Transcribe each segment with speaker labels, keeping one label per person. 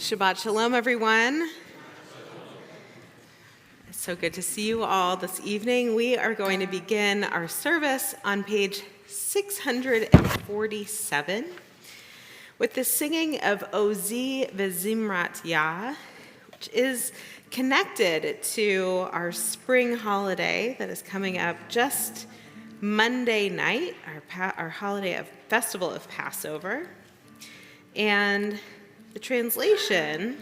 Speaker 1: Shabbat Shalom, everyone. It's so good to see you all this evening. We are going to begin our service on page 647 with the singing of Ozi V'Zimrat Yah, which is connected to our spring holiday that is coming up just Monday night, our holiday of festival of Passover. And the translation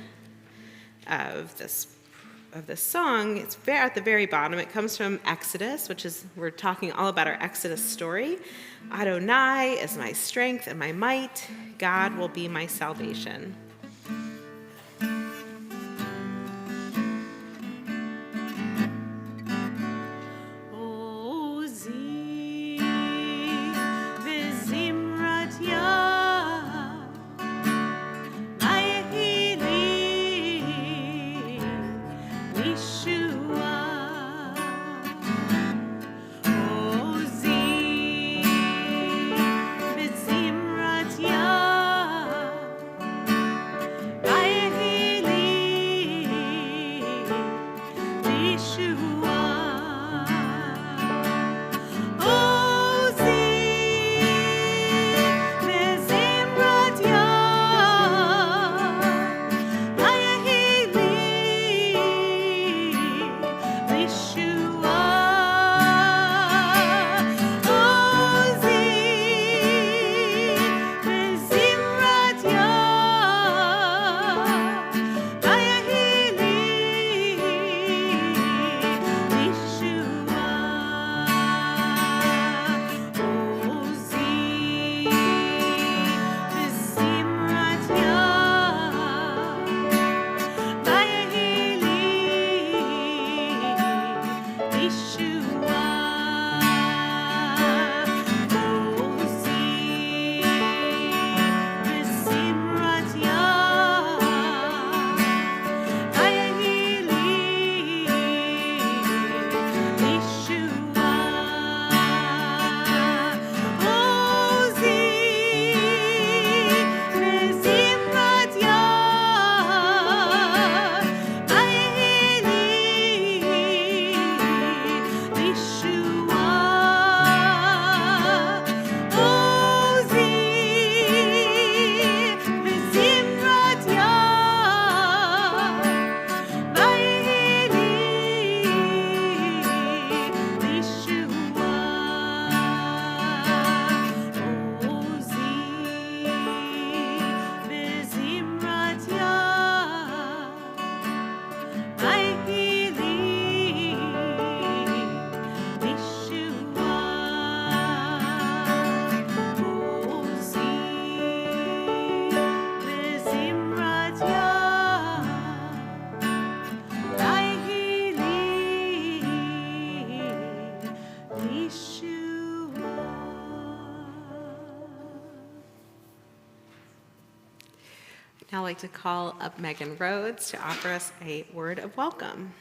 Speaker 1: of this song, it's at the very bottom. It comes from Exodus, we're talking all about our Exodus story. Adonai is my strength and my might. God will be my salvation. I'd like to call up Megan Rhodes to offer us a word of welcome.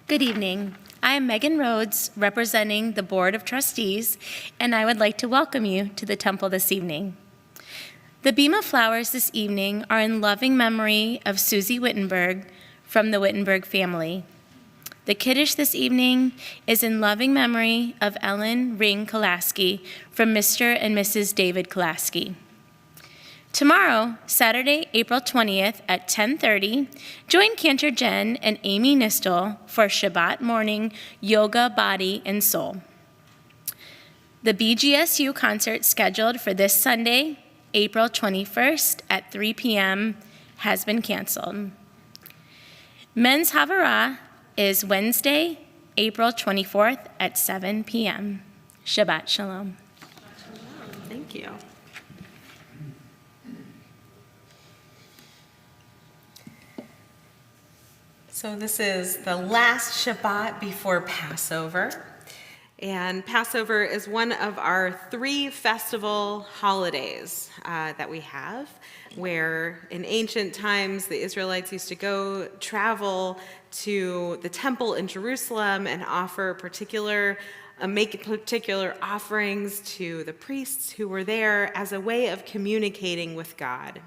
Speaker 2: Good evening. I am Megan Rhodes, representing the Board of Trustees, and I would like to welcome you to the temple this evening. The Bema flowers this evening are in loving memory of Susie Wittenberg from the Wittenberg family. The Kiddush this evening is in loving memory of Ellen Ring Kolaski from Mr. and Mrs. David Kolaski. Tomorrow, Saturday, April 20th at 10:30, join Cantor Jen and Amy Nistel for Shabbat morning yoga, body, and soul. The BGSU concert scheduled for this Sunday, April 21st at 3 p.m. has been canceled. Men's Havurah is Wednesday, April 24th at 7 p.m. Shabbat Shalom.
Speaker 1: Thank you. So this is the last Shabbat before Passover, And Passover is one of our 3 festival holidays that we have, where in ancient times the Israelites used to travel to the temple in Jerusalem and make particular offerings to the priests who were there as a way of communicating with God.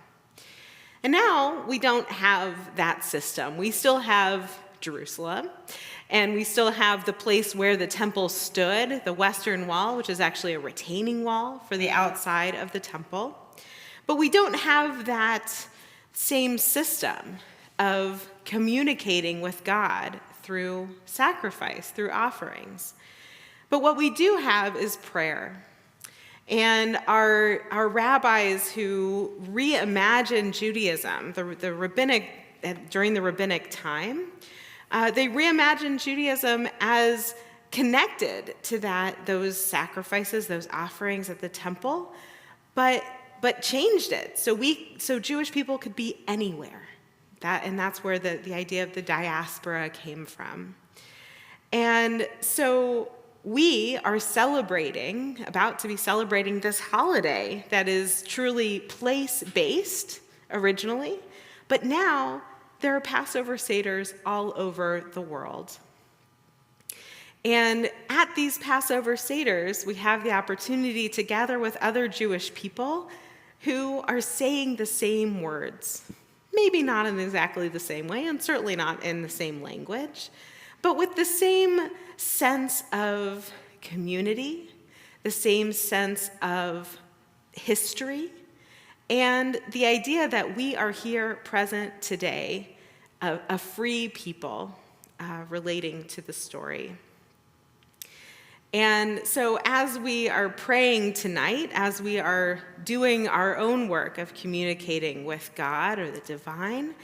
Speaker 1: And now we don't have that system. We still have Jerusalem, and we still have the place where the temple stood, the Western Wall, which is actually a retaining wall for the outside of the temple. But we don't have that same system of communicating with God through sacrifice, through offerings. But what we do have is prayer. And our rabbis who reimagined Judaism, during the rabbinic time, they reimagined Judaism as connected to those sacrifices, those offerings at the temple, but changed it so Jewish people could be anywhere. That's where the idea of the diaspora came from. And so we are about to be celebrating this holiday that is truly place-based originally, but now there are Passover Seders all over the world. And at these Passover Seders, we have the opportunity to gather with other Jewish people who are saying the same words. Maybe not in exactly the same way, and certainly not in the same language, but with the same sense of community, the same sense of history, and the idea that we are here present today, a free people relating to the story. And so as we are praying tonight, as we are doing our own work of communicating with God or the divine,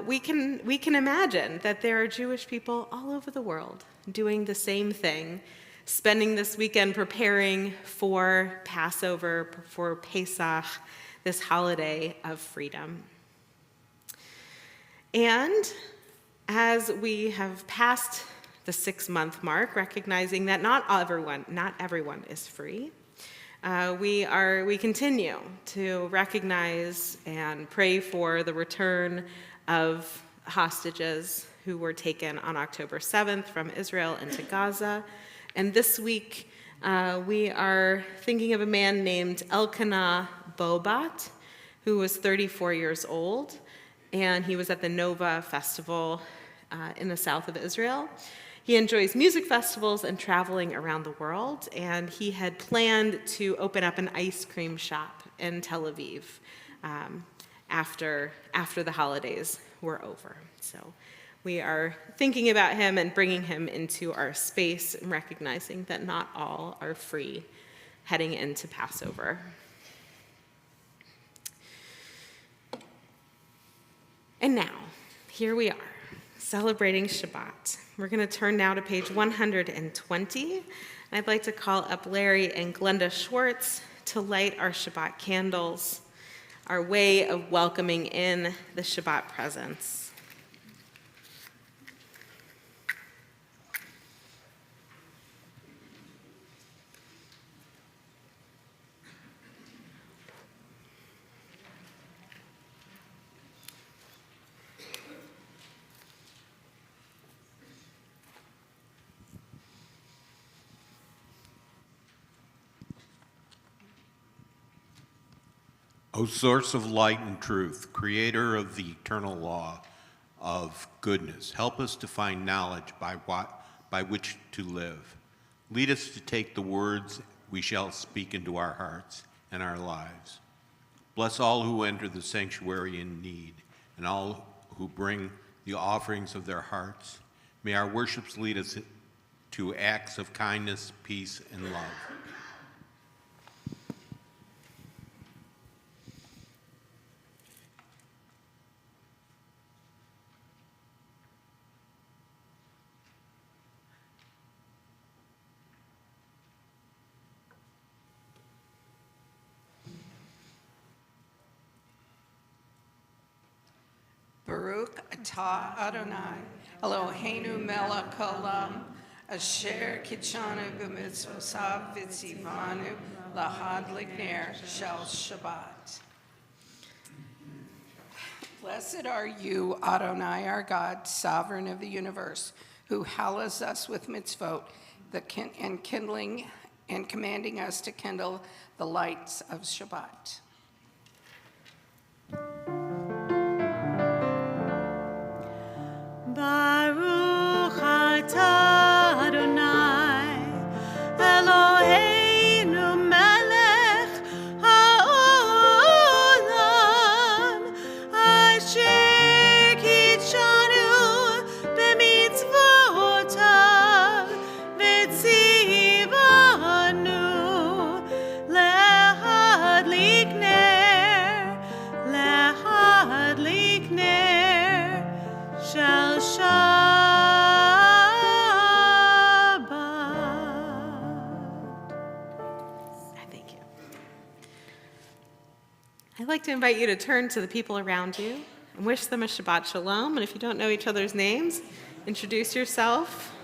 Speaker 1: we can imagine that there are Jewish people all over the world doing the same thing, spending this weekend preparing for Passover, for Pesach, this holiday of freedom. And as we have passed the 6-month mark, recognizing that not everyone is free, we continue to recognize and pray for the return of hostages who were taken on October 7th from Israel into Gaza. And this week, we are thinking of a man named Elkanah Bobat, who was 34 years old, and he was at the Nova Festival in the south of Israel. He enjoys music festivals and traveling around the world, and he had planned to open up an ice cream shop in Tel Aviv after the holidays were over. So we are thinking about him and bringing him into our space and recognizing that not all are free heading into Passover. And now, here we are, celebrating Shabbat. We're going to turn now to page 120. And I'd like to call up Larry and Glenda Schwartz to light our Shabbat candles, our way of welcoming in the Shabbat presence.
Speaker 3: O source of light and truth, creator of the eternal law of goodness, help us to find knowledge by which to live. Lead us to take the words we shall speak into our hearts and our lives. Bless all who enter the sanctuary in need and all who bring the offerings of their hearts. May our worships lead us to acts of kindness, peace, and love.
Speaker 4: Baruch atah Adonai, Eloheinu melech haolam, Asher kitshanu b'mitzvosav v'tzivanu lahad likner shel Shabbat. Blessed are you, Adonai, our God, sovereign of the universe, who hallows us with mitzvot, and commanding us to kindle the lights of Shabbat.
Speaker 5: Baruch atah Adonai Eloheinu melech haolam asher kitshanu b'mitzvotav v'tzivanu lehadlik ner shel Shabbat.
Speaker 1: Thank you. I'd like to invite you to turn to the people around you and wish them a Shabbat Shalom. And if you don't know each other's names, introduce yourself.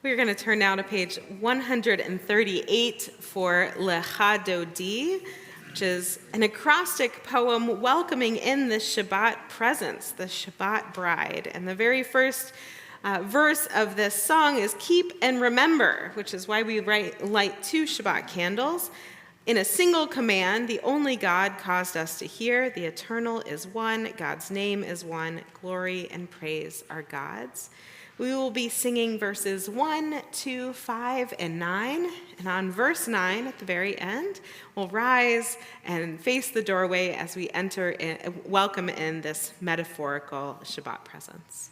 Speaker 1: We're going to turn now to page 138 for Lecha Dodi, which is an acrostic poem welcoming in the Shabbat presence, the Shabbat bride. And the very first verse of this song is keep and remember, which is why we light 2 Shabbat candles. In a single command, the only God caused us to hear. The eternal is one, God's name is one, glory and praise are God's. We will be singing verses 1, 2, 5, and 9. And on verse 9, at the very end, we'll rise and face the doorway as we welcome in this metaphorical Shabbat presence.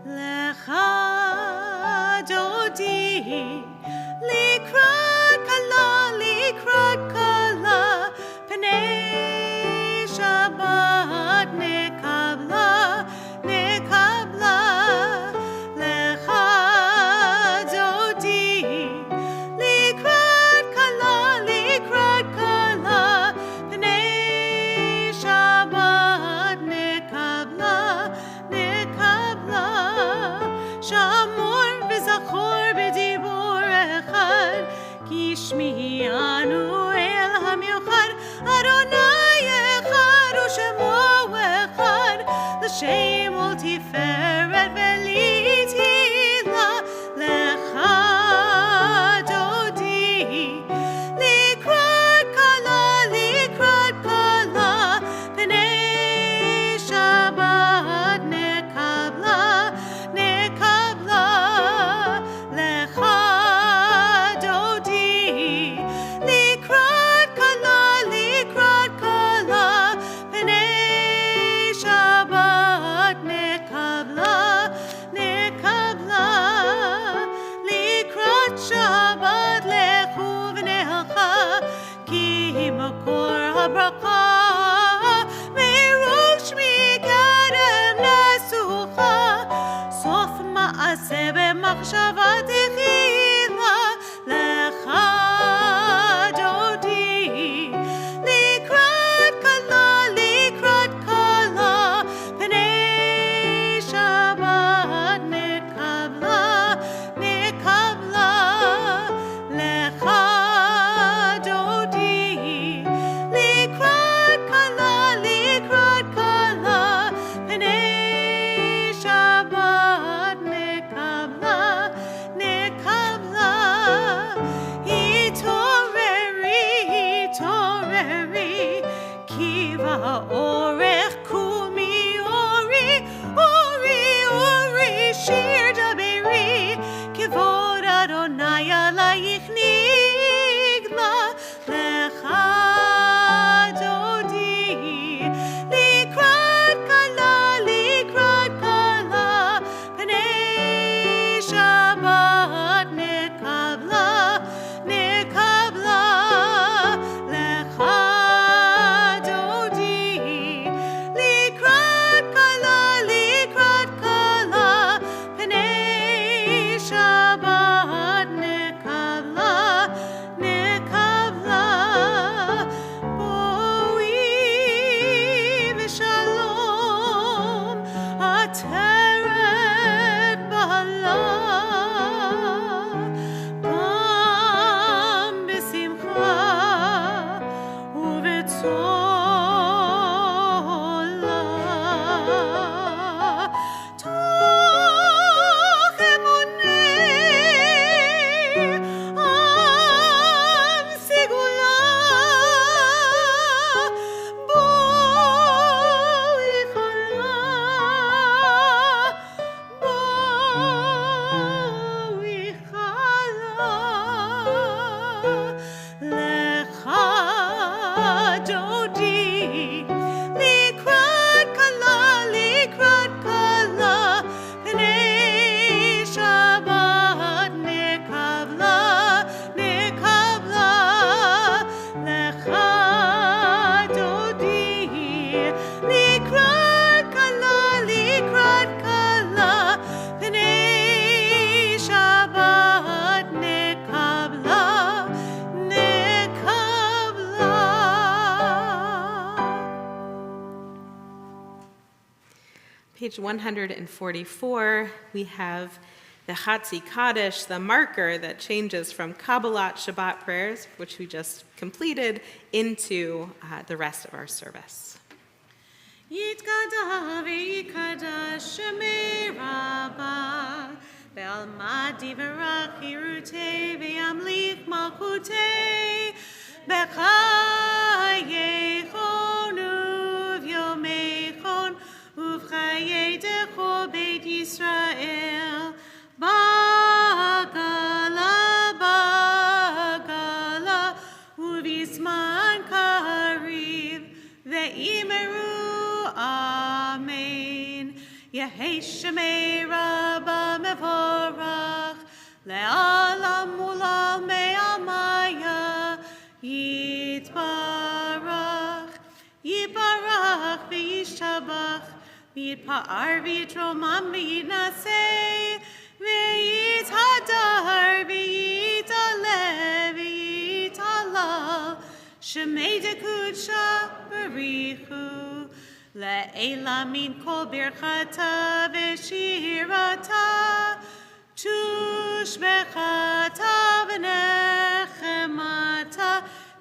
Speaker 5: Lecha Dodi likrat kala pnei Shabbat nekabla lecha Dodi likrat kala pnei Shabbat nekabla shamor v'zachor b'dibur echad Kishmi anu el hamiuchad Adonai echad u'shemo echad l'shem ul tiferet v'litila lecha Dodi likrat kala pnei Shabbat nekabla lecha Dodi likrat kala pnei Shabbat nekabla likrat Shabbat lechu v'necha ki makor habracha merosh mikadem nasucha sof ma'aseh b'machshava techila lecha Dodi likrat kala pnei Shabbat nekabla lecha Dodi likrat kala pnei Shabbat nekabla Hitoreri kiva orech kumi ori shir daberi kivod Adonai alayich nigla lecha Dodi likrat kala pnei Shabbat nekabla
Speaker 1: page 144, we have the Chatzi Kaddish, the marker that changes from Kabbalat Shabbat prayers, which we just completed, into the rest of our service.
Speaker 5: Yitkada v'yikada shemei rabba Be'alma divarach hirutei Ve'yamlich malchutei B'chayechon uv'yomechon Uv'chayei decho Beit Yisrael Bagala bagala Uv'yizman kariv Ve'imeru Amen. Yehei Shemei Rabba Mevorach Le'alam Ulal Me'amaya Yitbarach Yibarach V'yishtabach V'yitpa'ar V'yitromam V'yitnaseh V'yithadar V'yitaleh V'yitalal Shemei Dekudsha Barichu Le'ela min kol birchata v'shirata Tushbechata v'nechemata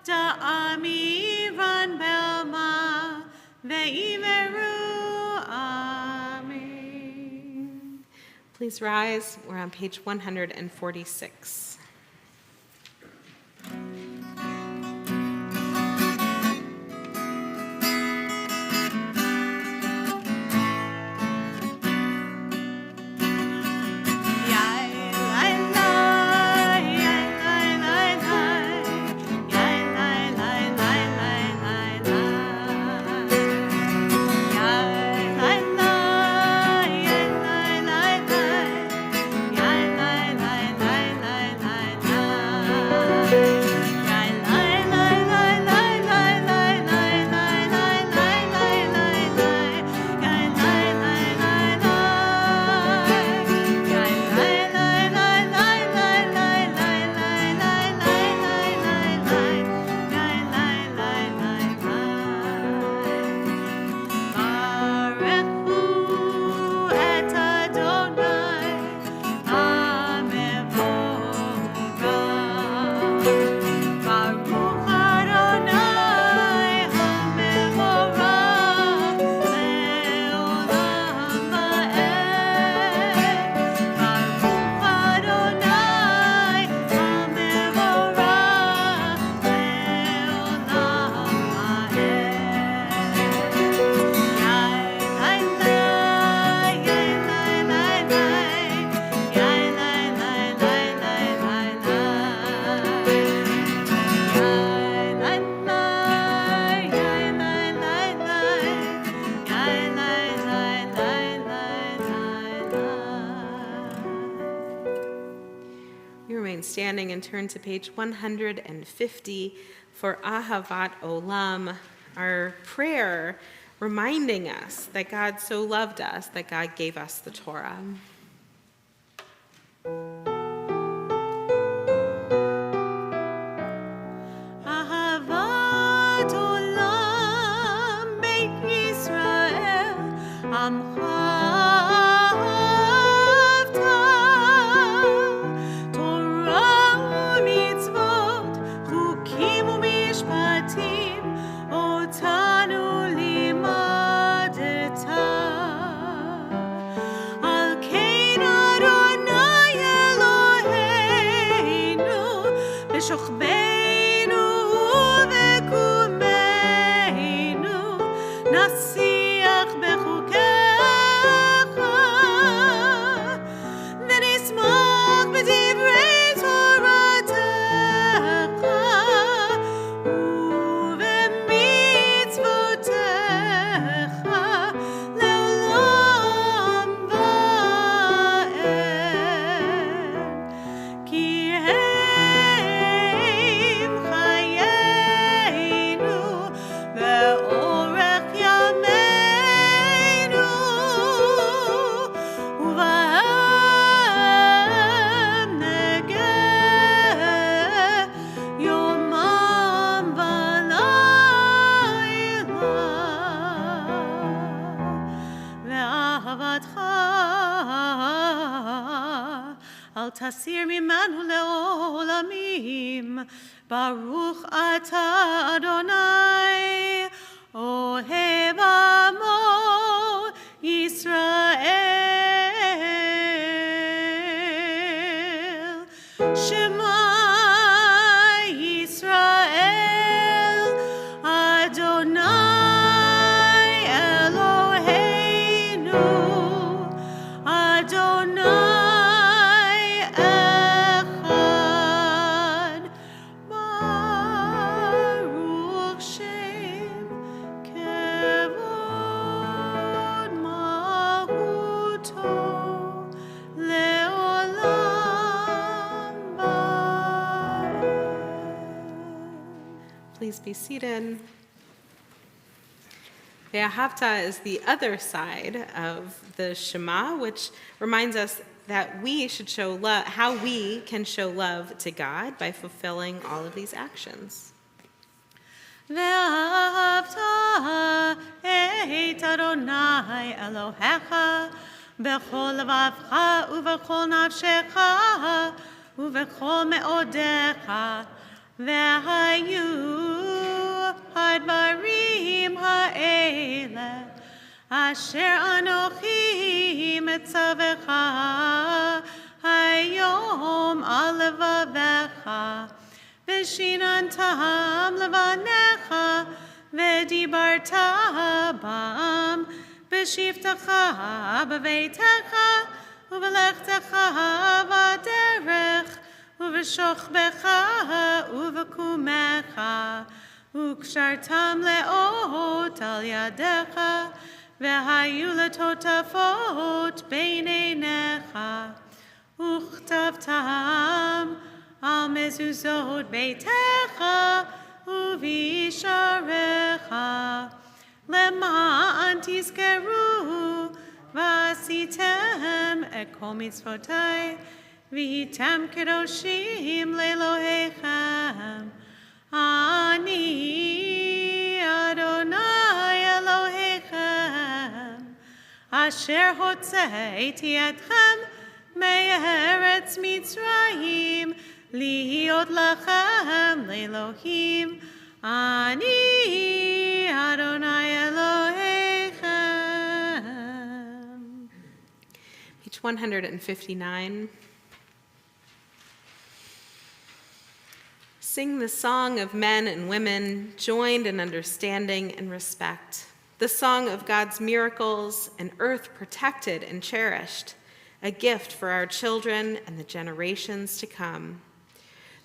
Speaker 5: Da'amiran belma Ve'imeru Amen.
Speaker 1: Please rise. We're on page 146. Standing and turn to page 150 for Ahavat Olam, our prayer reminding us that God so loved us that God gave us the Torah.
Speaker 5: Ahavat Olam Beit Yisrael Amcha שוכבנו וקומנו נשיח בחוקיך תסיר ממנו לעולמים. ברוך אתה אדוני, אוהב עמו ישראל. שמע ישראל, אדוני אלוהינו, אדוני אחד. ברוך שם כבוד מהותו לעולם ועד.
Speaker 1: Please be seated. Ve'ahavta is the other side of the Shema, which reminds us that we should show love, how we can show love to God by fulfilling all of these actions.
Speaker 5: ואהבת את אדוני אלוהיך בכל לבבך ובכל נפשך ובכל מאודיך. והיו הדברים האלה אשר אנוכי מצווך היום על לבביך, ושיננתם לבניך, ודיברת בם בשבתך בביתך, ובלכתך בדרך, ובשוכבך ובקומך, וקשרתם לאות על ידיך, והיו לטוטפות בין עיניך, וכתבתם על מזוזות ביתך ובשעריך, למען תזכרו ועשיתם את כל מצוותי, והייתם קדושים לאלוהיכם. אני אדוני אלוהיכם, אשר הוצאתי אתכם מארץ מצרים, להיות לכם לאלוהים. אני אדוני אלוהיכם.
Speaker 1: Page 159. Sing the song of men and women joined in understanding and respect, the song of God's miracles, an earth protected and cherished, a gift for our children and the generations to come.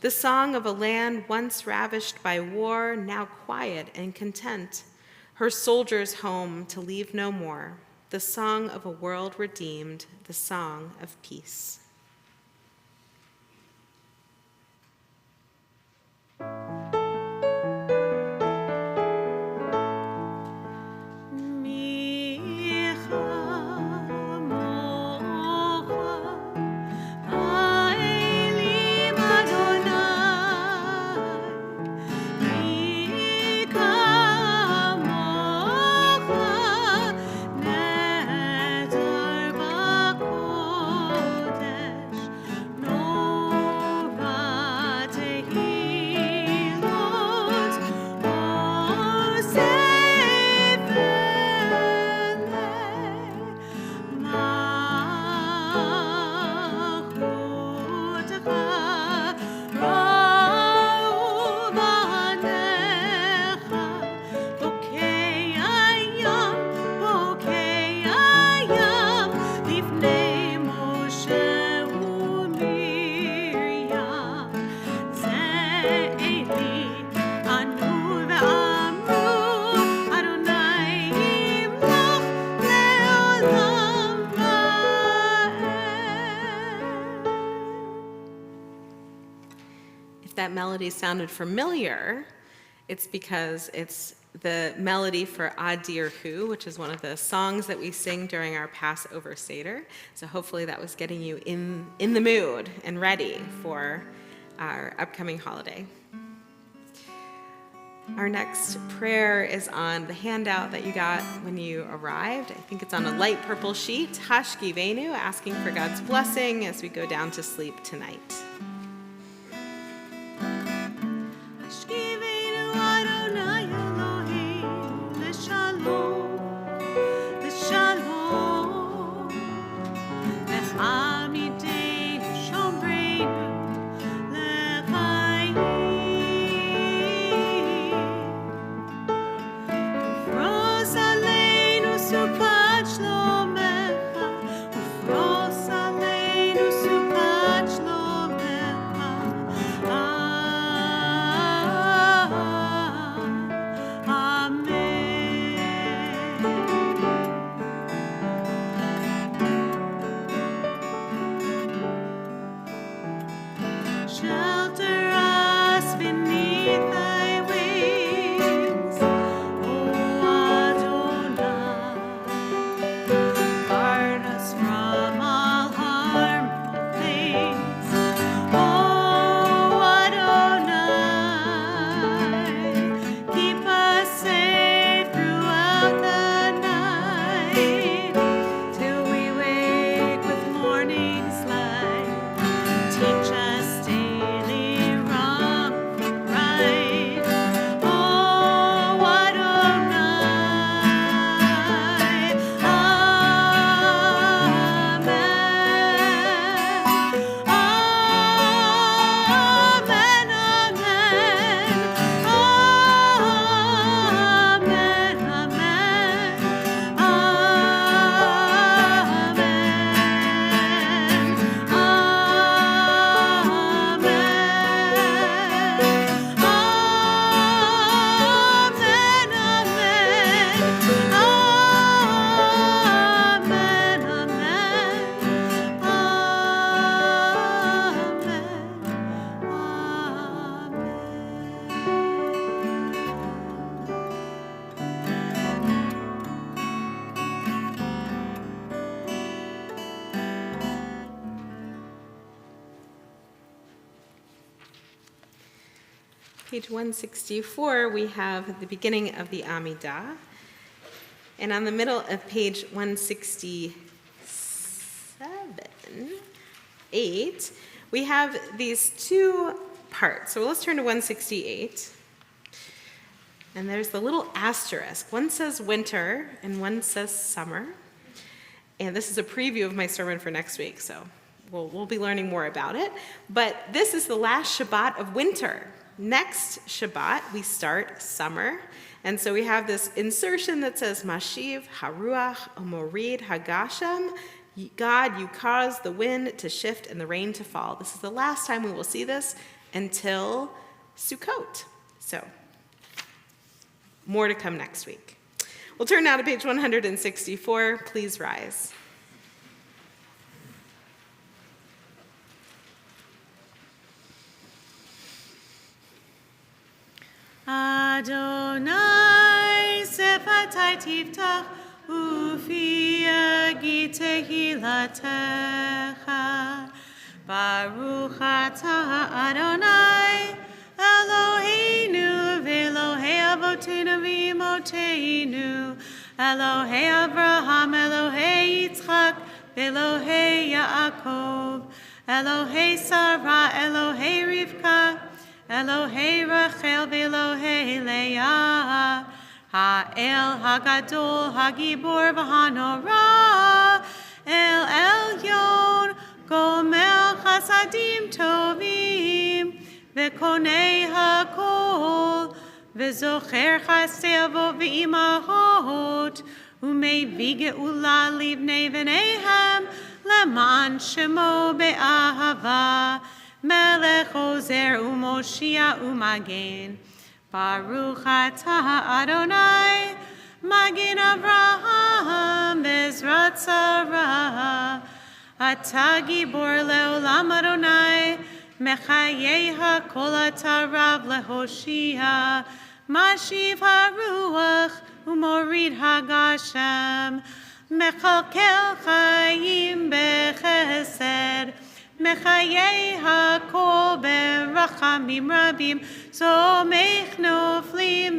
Speaker 1: The song of a land once ravished by war, now quiet and content, her soldiers home to leave no more, the song of a world redeemed, the song of peace. That melody sounded familiar, it's because it's the melody for Adir Hu, which is one of the songs that we sing during our Passover Seder. So hopefully that was getting you in the mood and ready for our upcoming holiday. Our next prayer is on the handout that you got when you arrived. I think it's on a light purple sheet. Hashkivenu, asking for God's blessing as we go down to sleep tonight.
Speaker 5: Ashkivenu Adonai Elohim, L'shalom, L'shalom, L'chamideinu Shomreinu, L'chaim. Ufros aleinu sukat shlomecha, Ufros aleinu sukat shlomecha. Shelter us beneath thy wings, O Adonai. Guard us from all harmful things, O Adonai. Keep us safe throughout the night, till we wake with morning's light. Teach us daily wrong from right, O Adonai. Amen. Amen.
Speaker 1: Page 164, we have the beginning of the Amidah. And on the middle of page 167, we have these two parts. So let's turn to 168. And there's the little asterisk. One says winter and one says summer. And this is a preview of my sermon for next week, so we'll be learning more about it. But this is the last Shabbat of winter. Next Shabbat, we start summer. And so we have this insertion that says, Mashiv haruach umorid hagasham. God, you cause the wind to shift and the rain to fall. This is the last time we will see this until Sukkot. So, more to come next week. We'll turn now to page 164. Please rise.
Speaker 5: Adonai sefatai tiftach ufi yagi tehilatecha. Baruch atah Adonai Eloheinu v'Elohei avotenu v'imotenu, Elohei Avraham, Elohei Yitzchak, v'Elohei Yaakov, Elohei Sarah, Elohei Rivka, Elohei Rachel v'Elohei Leah, Ha'el Hagadol Hagibor v'Hanora, El Elyon Gomel Chasadim Tovim, V'konei hakol, v'zocher chasdei avot v'imahot, u'mevii geula livnei v'neihem, leman shemo be'ahava, melech ozer u'moshia u'magen. Baruch atah Adonai, magen Avraham, bezrat Sarah, atah gibor leolam Adonai, Mechaye hakol atarav lehoshia, Mashiv haruach umorid hagasham, Mechalkel chayim bechesed, Mechaye hakol berachamim rabim, Somech noflim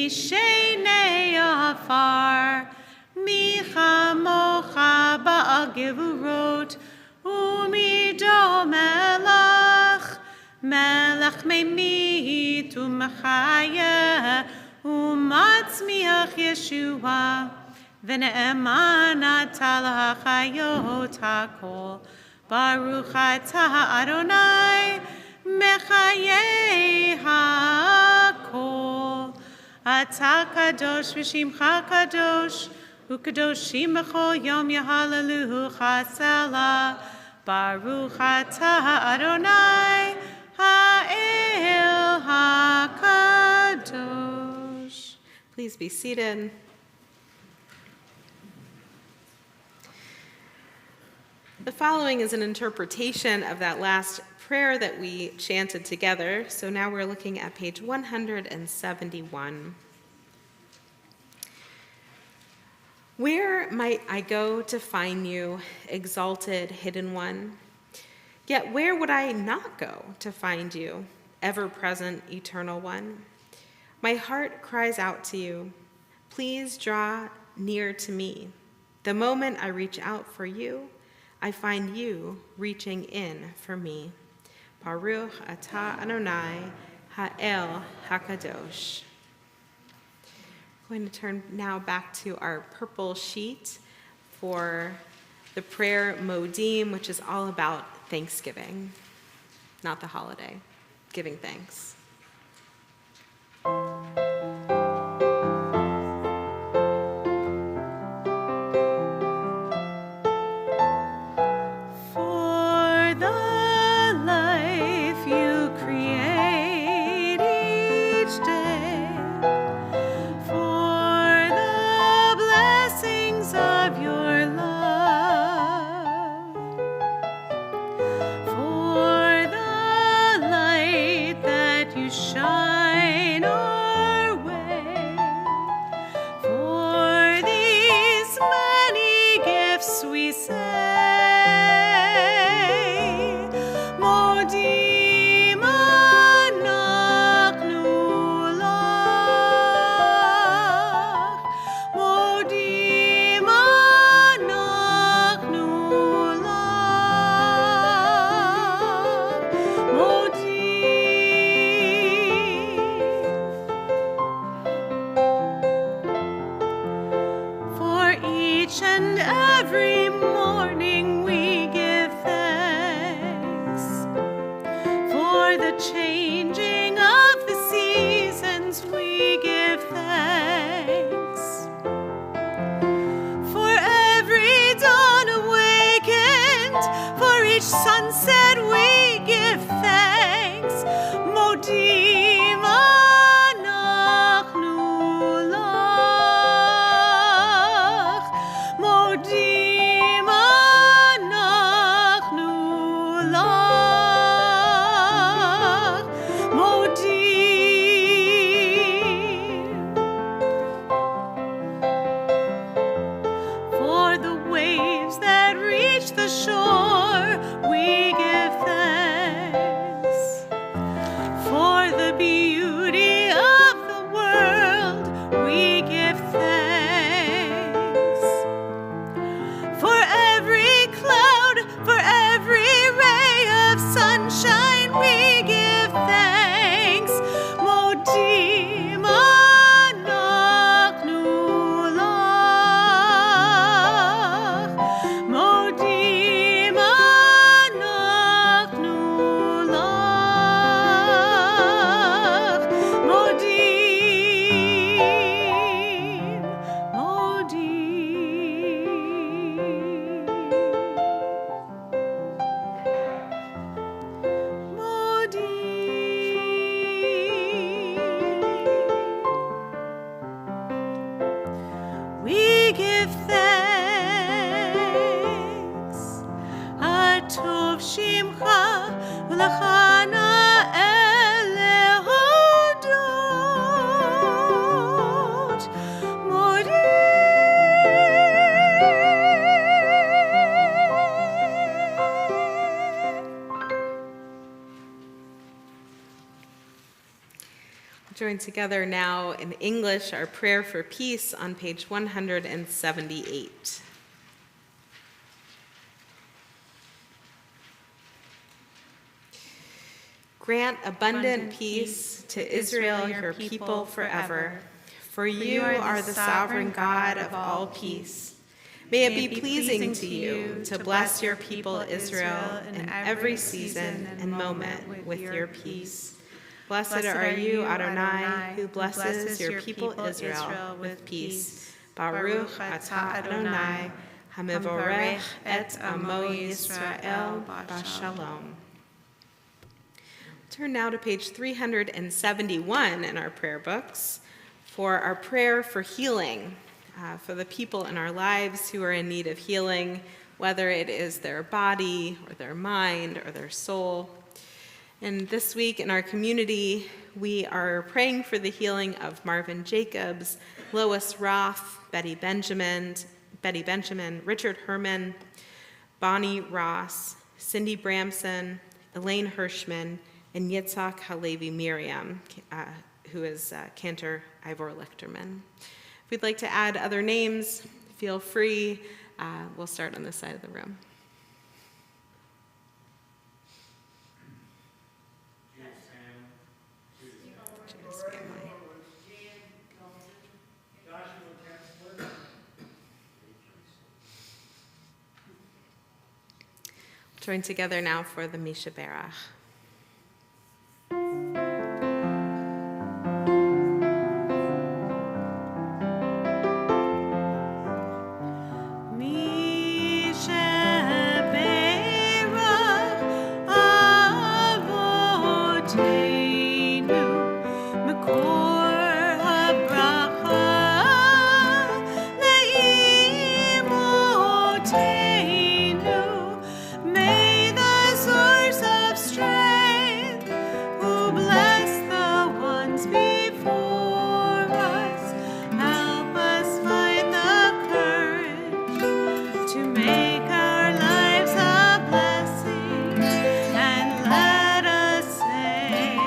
Speaker 5: Mishenei afar, Michamocha ba'al gevurot, Umido melech, Melech memit umachaya, Umatzmiach Yeshua, V'ne'eman ata l'hachayot hakol, Baruch atah Adonai, Mechayei hakol. Ata kadosh v'shimcha kadosh, u'kadoshim b'chol yom yahalelu chasela. Baruch atah Adonai, ha'el hakadosh.
Speaker 1: Please be seated. The following is an interpretation of that last prayer that we chanted together. So now we're looking at page 171. Where might I go to find you, exalted, hidden one? Yet where would I not go to find you, ever-present, eternal one? My heart cries out to you. Please draw near to me. The moment I reach out for you, I find you reaching in for me. Baruch atah Adonai ha'el hakadosh. I'm going to turn now back to our purple sheet for the prayer Modim, which is all about Thanksgiving, not the holiday, giving thanks.
Speaker 5: Shine our way for these many gifts we say. Modim anachnu lach, modim anachnu lach, modim. Each and every morning we give thanks for the changing of the seasons. We give thanks for every dawn awakened, for each sunset we give thanks. Modim anachnu lach, modim anachnu lach, modim. For the waves that reach the shore, we give thanks. For the beauty of the world, we give thanks. For every cloud, for every ray of sunshine, we give thanks. Modim anachnu lach, modim
Speaker 1: Join together now in English, our prayer for peace on page 178. Grant abundant peace to Israel, your people forever. For you are the sovereign God of all peace. May it be pleasing to you to bless your people Israel in every season and moment with your peace. Blessed are you, Adonai, who blesses your people Israel with peace. Baruch atah Adonai, hamivorech et amo Yisrael b'shalom. Turn now to page 371 in our prayer books for our prayer for healing, for the people in our lives who are in need of healing, whether it is their body or their mind or their soul. And this week in our community, we are praying for the healing of Marvin Jacobs, Lois Roth, Betty Benjamin, Richard Herman, Bonnie Ross, Cindy Bramson, Elaine Hirschman, and Yitzhak Halevi Miriam, who is Cantor Ivor Lichterman. If we'd like to add other names, feel free. We'll start on this side of the room. Judith's family. Join together now for the Misha Berach.
Speaker 5: May the source of strength, who bless the ones before us, help us find the courage to make our lives a blessing, and let us say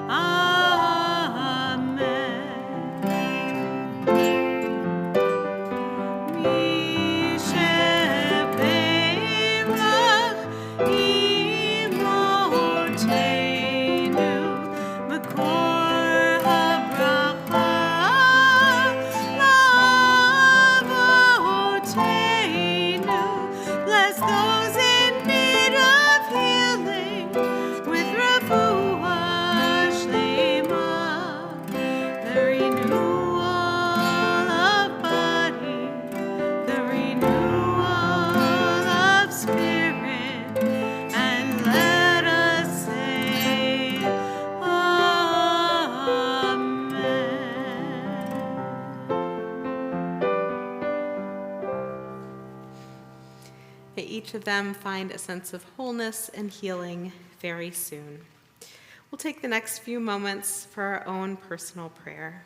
Speaker 5: Amen. Bless those in need of healing with refuah shlema, the renewal of body, the renewal of spirit, and let us say Amen.
Speaker 1: May each of them find a sense of wholeness and healing very soon. We'll take the next few moments for our own personal prayer.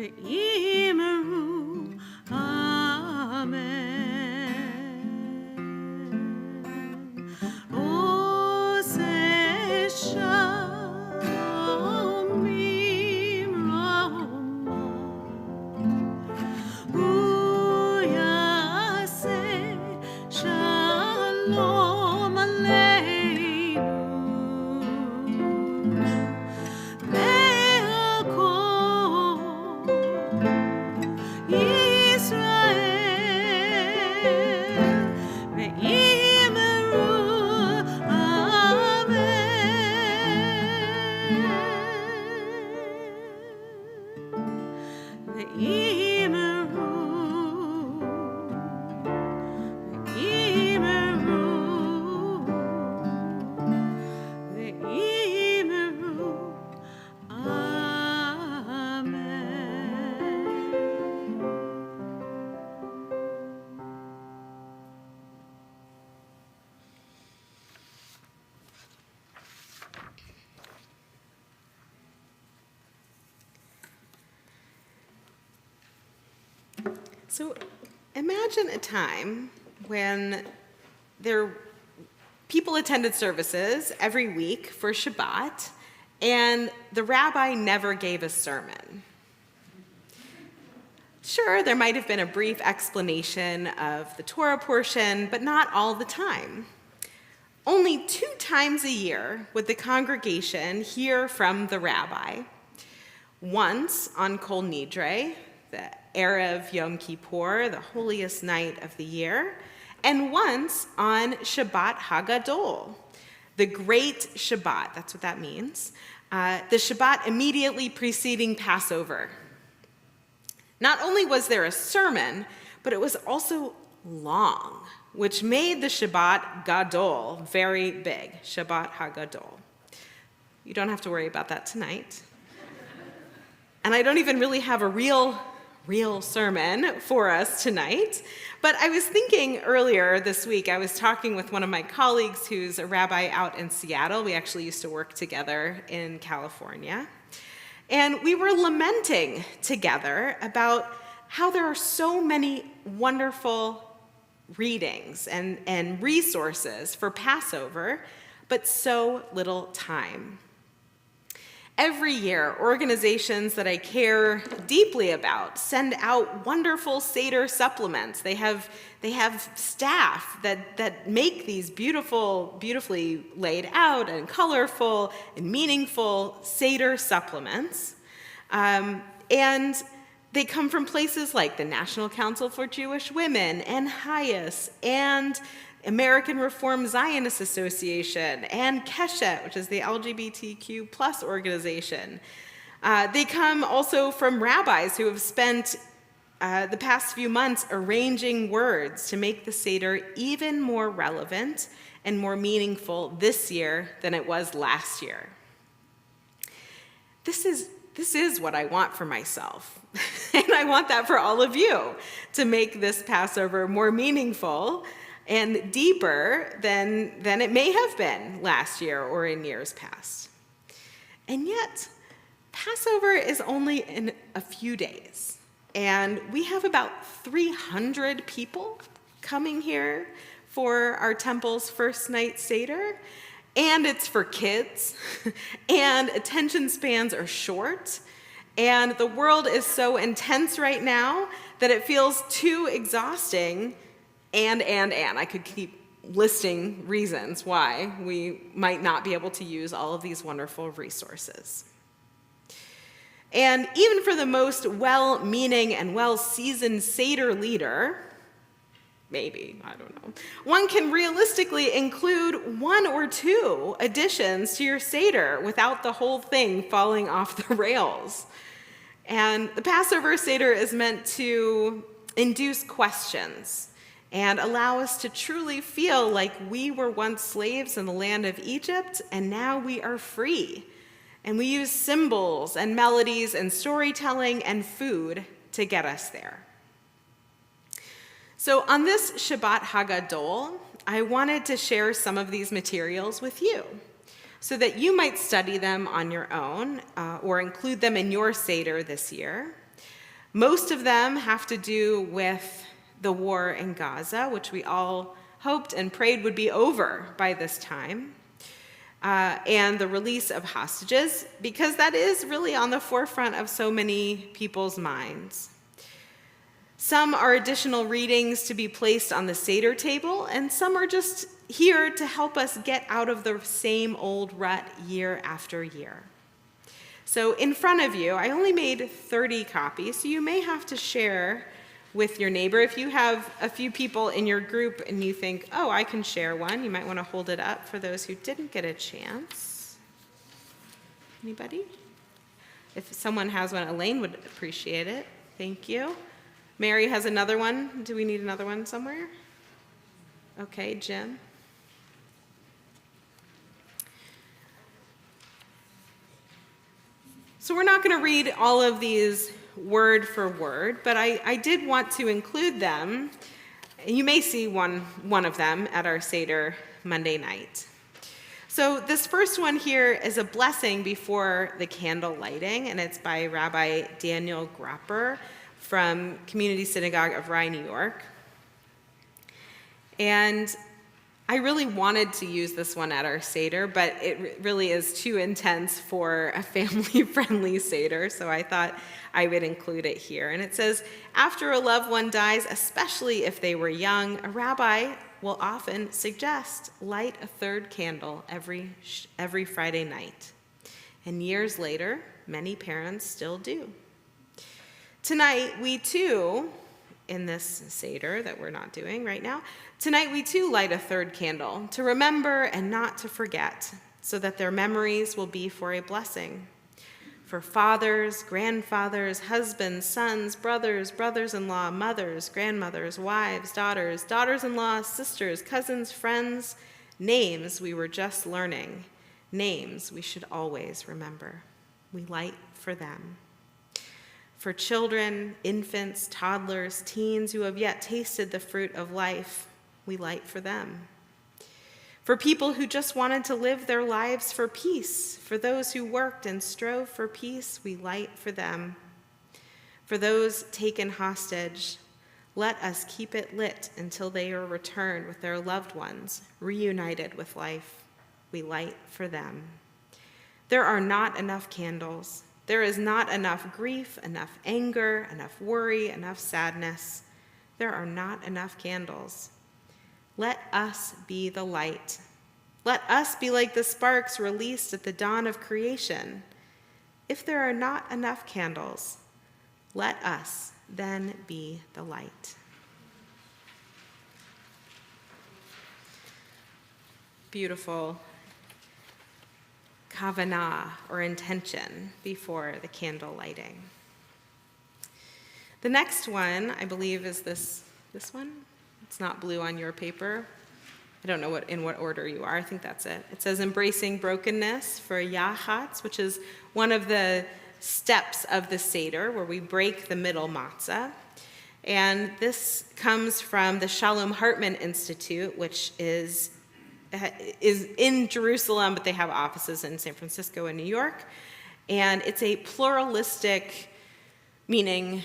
Speaker 5: Ve'imeru, Amen. Ose shalom imrama, uyase shalom aleinu.
Speaker 1: So imagine a time when people attended services every week for Shabbat, and the rabbi never gave a sermon. Sure, there might have been a brief explanation of the Torah portion, but not all the time. Only 2 times a year would the congregation hear from the rabbi. Once on Kol Nidre, the Erev Yom Kippur, the holiest night of the year, and once on Shabbat Hagadol, the Great Shabbat, that's what that means, the Shabbat immediately preceding Passover. Not only was there a sermon, but it was also long, which made the Shabbat Gadol very big, Shabbat Hagadol. You don't have to worry about that tonight. And I don't even really have a real sermon for us tonight. But I was thinking earlier this week, I was talking with one of my colleagues who's a rabbi out in Seattle. We actually used to work together in California. And we were lamenting together about how there are so many wonderful readings and resources for Passover, but so little time. Every year, organizations that I care deeply about send out wonderful Seder supplements. They have staff that make these beautifully laid out and colorful and meaningful Seder supplements. And they come from places like the National Council for Jewish Women and HIAS and American Reform Zionist Association, and Keshet, which is the LGBTQ plus organization. They come also from rabbis who have spent the past few months arranging words to make the Seder even more relevant and more meaningful this year than it was last year. This is what I want for myself, and I want that for all of you, to make this Passover more meaningful and deeper than it may have been last year or in years past. And yet, Passover is only in a few days, and we have about 300 people coming here for our temple's first night Seder, and it's for kids, and attention spans are short, and the world is so intense right now that it feels too exhausting. And I could keep listing reasons why we might not be able to use all of these wonderful resources. And even for the most well-meaning and well-seasoned Seder leader, maybe, I don't know, one can realistically include 1 or 2 additions to your Seder without the whole thing falling off the rails. And the Passover Seder is meant to induce questions and allow us to truly feel like we were once slaves in the land of Egypt, and now we are free. And we use symbols and melodies and storytelling and food to get us there. So on this Shabbat Hagadol, I wanted to share some of these materials with you so that you might study them on your own or include them in your Seder this year. Most of them have to do with the war in Gaza, which we all hoped and prayed would be over by this time, and the release of hostages, because that is really on the forefront of so many people's minds. Some are additional readings to be placed on the Seder table, and some are just here to help us get out of the same old rut year after year. So in front of you, I only made 30 copies, so you may have to share with your neighbor. If you have a few people in your group and you think, oh, I can share one, you might want to hold it up for those who didn't get a chance. Anybody? If someone has one, Elaine would appreciate it. Thank you. Mary has another one. Do we need another one somewhere? Okay, Jim. So we're not going to read all of these word for word, but I did want to include them. You may see one of them at our Seder Monday night. So this first one here is a blessing before the candle lighting, and it's by Rabbi Daniel Gropper from Community Synagogue of Rye, New York. And I really wanted to use this one at our Seder, but it really is too intense for a family-friendly Seder, so I thought I would include it here. And it says, after a loved one dies, especially if they were young, a rabbi will often suggest light a third candle every Friday night. And years later, many parents still do. Tonight, we too, in this Seder that we're not doing right now, tonight we too light a third candle to remember and not to forget, so that their memories will be for a blessing. For fathers, grandfathers, husbands, sons, brothers, brothers-in-law, mothers, grandmothers, wives, daughters-in-law, sisters, cousins, friends, names we were just learning, names we should always remember. We light for them. For children, infants, toddlers, teens who have yet tasted the fruit of life, we light for them. For people who just wanted to live their lives for peace, for those who worked and strove for peace, we light for them. For those taken hostage, let us keep it lit until they are returned with their loved ones, reunited with life. We light for them. There are not enough candles. There is not enough grief, enough anger, enough worry, enough sadness. There are not enough candles. Let us be the light. Let us be like the sparks released at the dawn of creation. If there are not enough candles, let us then be the light. Beautiful kavanah, or intention, before the candle lighting. The next one, I believe, is this one. It's not blue on your paper. I don't know in what order you are. I think that's it. It says embracing brokenness for Yahatz, which is one of the steps of the Seder, where we break the middle matzah. And this comes from the Shalom Hartman Institute, which is in Jerusalem, but they have offices in San Francisco and New York. And it's a pluralistic, meaning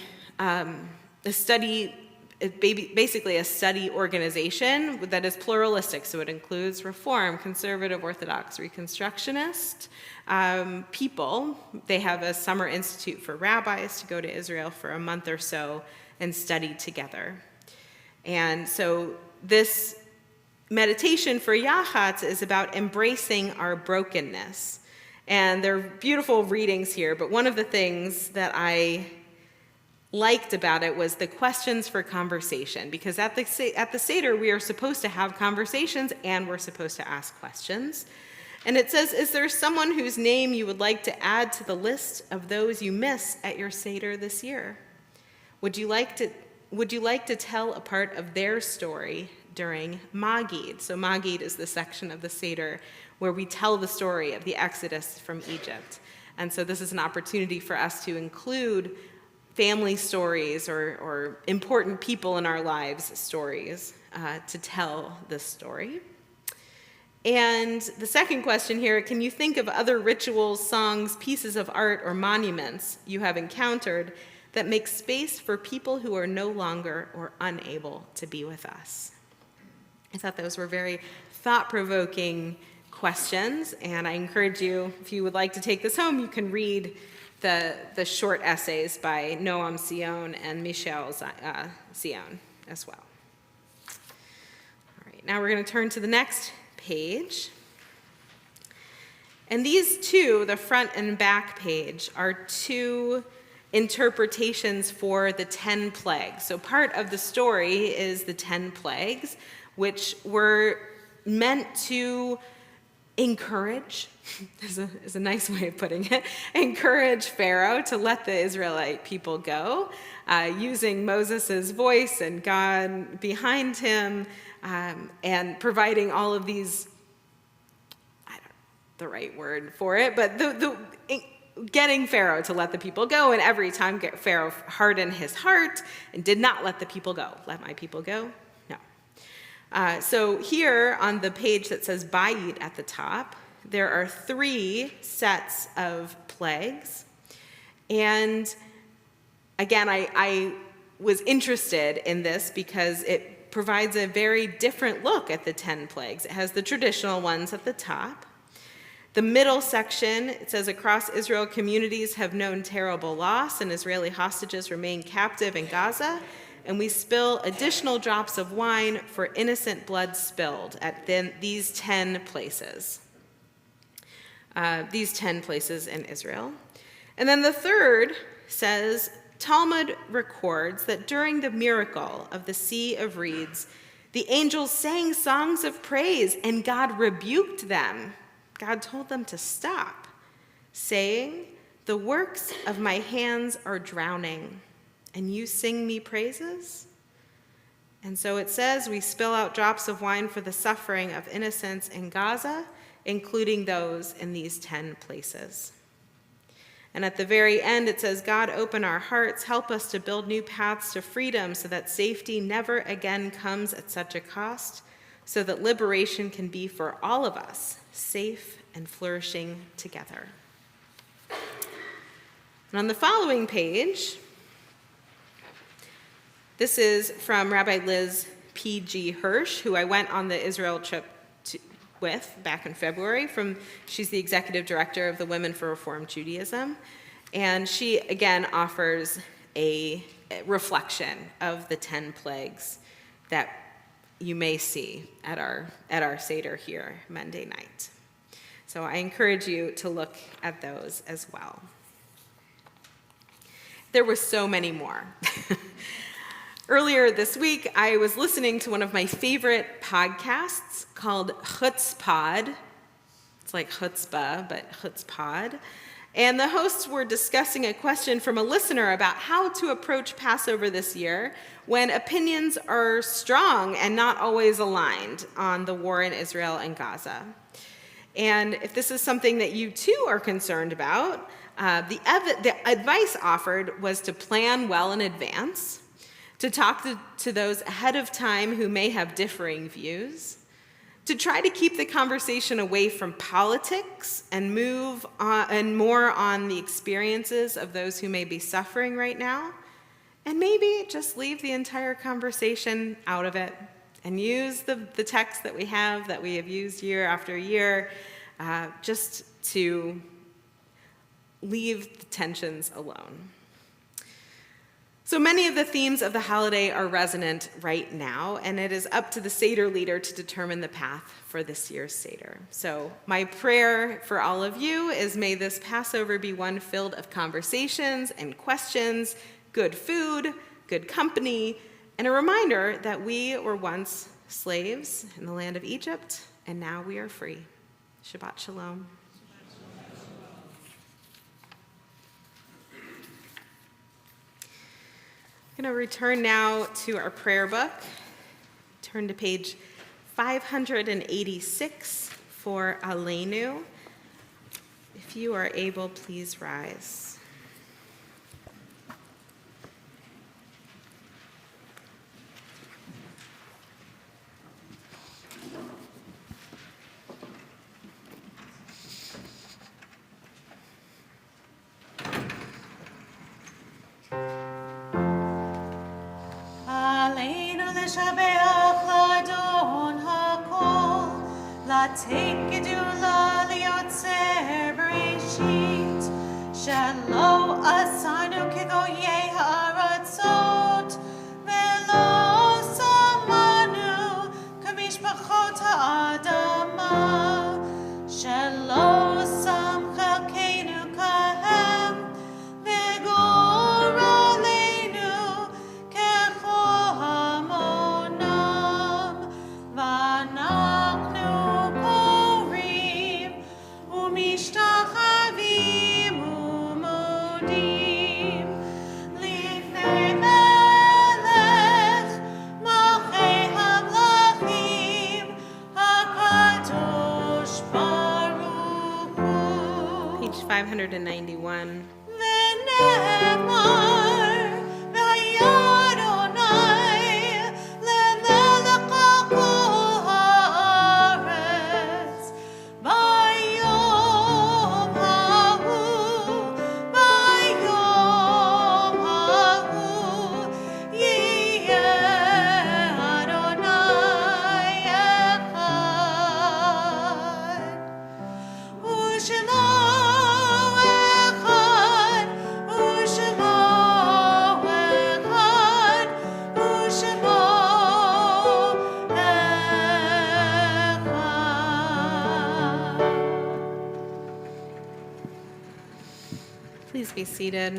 Speaker 1: basically a study organization that is pluralistic. So it includes Reform, Conservative, Orthodox, Reconstructionist people. They have a summer institute for rabbis to go to Israel for a month or so and study together. And so this meditation for Yahatz is about embracing our brokenness. And there are beautiful readings here, but one of the things that I liked about it was the questions for conversation, because at the Seder, we are supposed to have conversations and we're supposed to ask questions. And it says, is there someone whose name you would like to add to the list of those you miss at your Seder this year? Would you like to tell a part of their story during Magid? So Magid is the section of the Seder where we tell the story of the Exodus from Egypt. And so this is an opportunity for us to include family stories or important people in our lives' stories to tell this story. And the second question here, can you think of other rituals, songs, pieces of art, or monuments you have encountered that makes space for people who are no longer or unable to be with us? I thought those were very thought-provoking questions, and I encourage you, if you would like to take this home, you can read the short essays by Noam Sion and Michel Sion as well. All right, now we're going to turn to the next page. And these two, the front and back page, are two interpretations for the 10 plagues. So part of the story is the 10 plagues, which were meant to encourage, is a nice way of putting it, encourage Pharaoh to let the Israelite people go, using Moses' voice and God behind him, and providing all of these, I don't know the right word for it, but getting Pharaoh to let the people go, and every time Pharaoh hardened his heart and did not let the people go. Let my people go? No. So here on the page that says Bayit at the top, there are 3 sets of plagues. And again, I was interested in this because it provides a very different look at the 10 plagues. It has the traditional ones at the top. The middle section, it says, across Israel, communities have known terrible loss, and Israeli hostages remain captive in Gaza, and we spill additional drops of wine for innocent blood spilled at these 10 places. These 10 places in Israel. And then the third says, Talmud records that during the miracle of the Sea of Reeds, the angels sang songs of praise, and God rebuked them. God told them to stop, saying, the works of my hands are drowning, and you sing me praises? And so it says, we spill out drops of wine for the suffering of innocents in Gaza, including those in these 10 places. And at the very end, it says, God, open our hearts, help us to build new paths to freedom so that safety never again comes at such a cost, so that liberation can be for all of us, safe and flourishing together. And on the following page, this is from Rabbi Liz P.G. Hirsch, who I went on the Israel trip with back in February. She's the executive director of the Women for Reformed Judaism. And she, again, offers a reflection of the 10 plagues that you may see at our Seder here Monday night. So I encourage you to look at those as well. There were so many more. Earlier this week, I was listening to one of my favorite podcasts called Chutzpod. It's like chutzpah, but Chutzpod. And the hosts were discussing a question from a listener about how to approach Passover this year when opinions are strong and not always aligned on the war in Israel and Gaza. And if this is something that you too are concerned about, the advice offered was to plan well in advance, to talk to those ahead of time who may have differing views, to try to keep the conversation away from politics and move on, and more on the experiences of those who may be suffering right now, and maybe just leave the entire conversation out of it and use the text that we have used year after year, just to leave the tensions alone. So many of the themes of the holiday are resonant right now, and it is up to the Seder leader to determine the path for this year's Seder. So my prayer for all of you is, may this Passover be one filled of conversations and questions, good food, good company, and a reminder that we were once slaves in the land of Egypt, and now we are free. Shabbat shalom. I'm going to return now to our prayer book. Turn to page 586 for Aleinu. If you are able, please rise.
Speaker 5: לשבח לאדון הכל, לתת גדולה ליוצר בראשית, שלא עשינו כגויי הארצות, ולא שמנו כמשפחות האדמה, שלא שם חלקנו כהם, וגורלנו ככל המונם, ואנחנו קוראים ומשתחווים ומודים לפני מלך מלכי המלכים הקדוש ברוך הוא.
Speaker 1: Page 591.
Speaker 5: ונאמר, והיה אדוני למלך על כל הארץ. ביום ההוא יהיה אדוני אחד. ושמו אחד, ושמו אחד, ושמו אחד.
Speaker 1: Please be seated.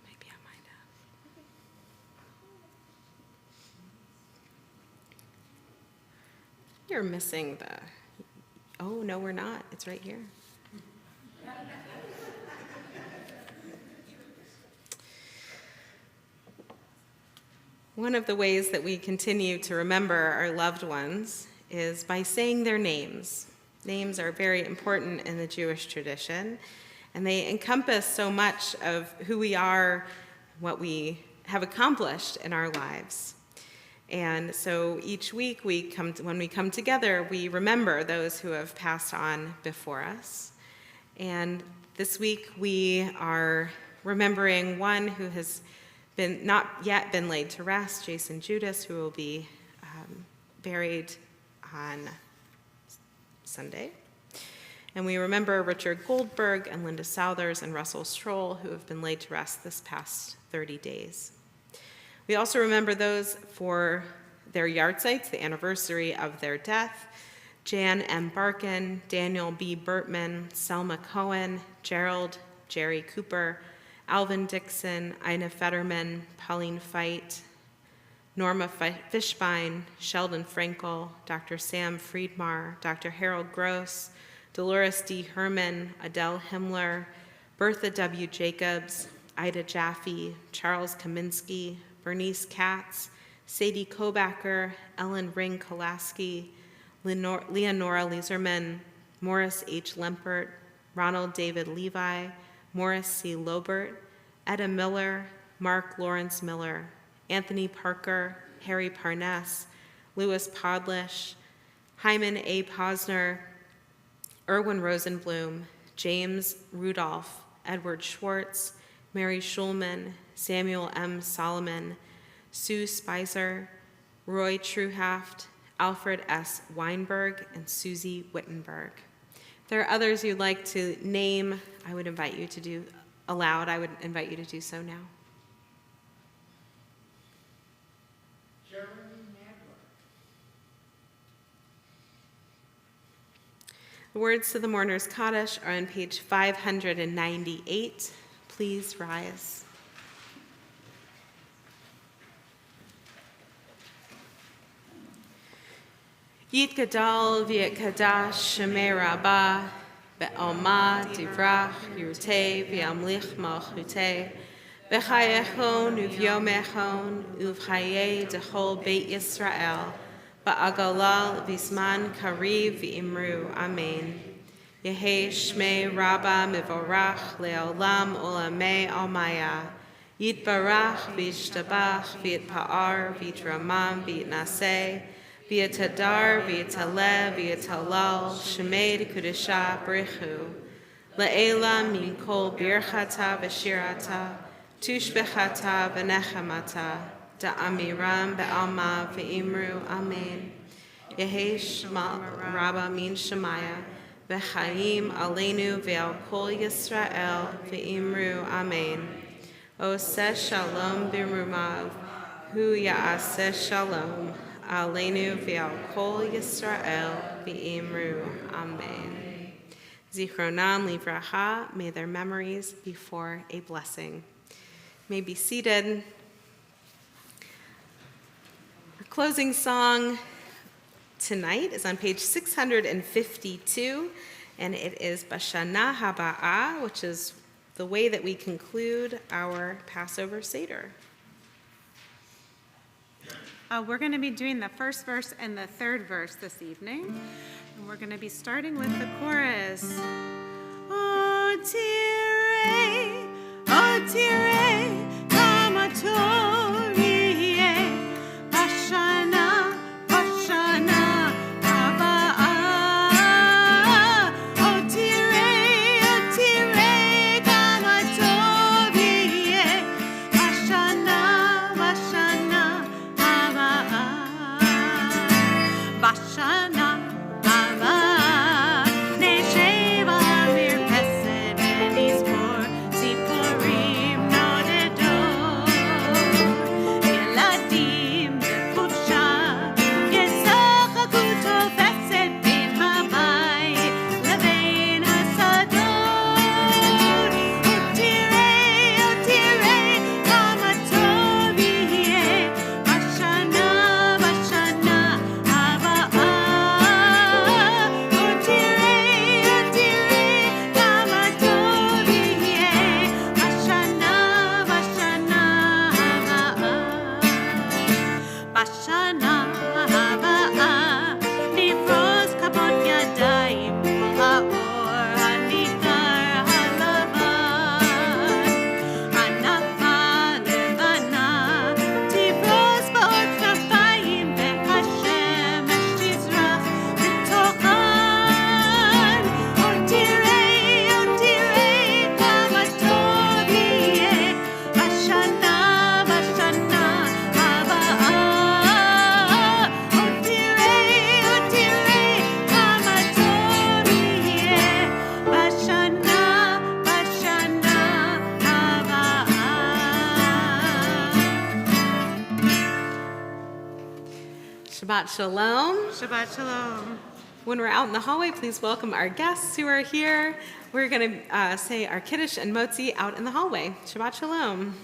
Speaker 1: Maybe I might have. You're missing the. Oh, no, we're not. It's right here. One of the ways that we continue to remember our loved ones is by saying their names. Names are very important in the Jewish tradition, and they encompass so much of who we are, what we have accomplished in our lives. And so each week when we come together, we remember those who have passed on before us. And this week we are remembering one who has not yet been laid to rest, Jason Judas, who will be buried on Sunday. And we remember Richard Goldberg and Linda Southers and Russell Stroll, who have been laid to rest this past 30 days. We also remember those for their yahrzeits, the anniversary of their death: Jan M. Barkin, Daniel B. Burtman, Selma Cohen, Gerald Jerry Cooper, Alvin Dixon, Ina Fetterman, Pauline Feit, Norma Fishbein, Sheldon Frankel, Dr. Sam Friedmar, Dr. Harold Gross, Dolores D. Herman, Adele Himmler, Bertha W. Jacobs, Ida Jaffe, Charles Kaminsky, Bernice Katz, Sadie Kobacker, Ellen Ring Kolaski, Leonora Lieserman, Morris H. Lempert, Ronald David Levi, Morris C. Lobert, Etta Miller, Mark Lawrence Miller, Anthony Parker, Harry Parness, Louis Podlish, Hyman A. Posner, Erwin Rosenblum, James Rudolph, Edward Schwartz, Mary Schulman, Samuel M. Solomon, Sue Spicer, Roy Truhaft, Alfred S. Weinberg, and Susie Wittenberg. there are others you'd like to name, I would invite you to do aloud. I would invite you to do so now. The words to the mourner's Kaddish are on page 598. Please rise. Yit Gadal Viet Kadash Shemei Rabbah Be'alma Divrach Yurtei V'amlich Malchutei V'chayechon Uvyomechon Uvchaye Dechol Beit Yisrael Ba'agalal V'zman Kariv V'imru Amen. Yehei Shmei Rabbah Mivorach Le'olam Olamei Almaya Yitbarach V'yishtabach V'yitpa'ar V'yitramam V'yitnaseh V'yitadar V'yitaleh V'yitalal Shemed Kudesha Brichu Le'ela Min Kol Birchata V'shirata Tushbechata V'nechamata Da'amiram Be'alma V'imru Amen. Yehei Shema Rabbah Min Shemaya V'chaim Aleinu Ve'al Kol Yisrael V'imru Amen. Oseh Shalom B'rumav Hu Ya'aseh Shalom Aleinu Ve'al Kol Yisrael V'imru Amen. Zichronam Livracha, may their memories be for a blessing. You may be seated. Our closing song tonight is on page 652, and it is Bashana Haba'ah, which is the way that we conclude our Passover Seder.
Speaker 5: We're going to be doing the first verse and the third verse this evening. And we're going to be starting with the chorus. O Tirei, Kama Torieh, Bashana, Bashana, Haba'ah. O Tirei, Kama Torieh, Bashana, Bashana, Bashana, Haba'ah, Nesheva Mirchesed Benizpor, Ziporim Nodedor, Eladim Bechusha, Yesachaku Tofeset Ben Habayit Lebein Hasador, Otirei, Kama Torieh, Bashana, Bashana, Bashana Haba'ah, Nifroz Kabot Yadayim, Ha'or Hanikar Halavan, Hanafa Levana, Tifroz Ba'ot Kafayim, Ve'Hashemesh Tizrach B'tochan, Otirei, Kama Torieh, Bashana, Bashana, Haba'ah.
Speaker 1: Shabbat Shalom.
Speaker 5: Shabbat Shalom.
Speaker 1: When we're out in the hallway, please welcome our guests who are here. We're going to say our Kiddush and Motzi out in the hallway. Shabbat Shalom.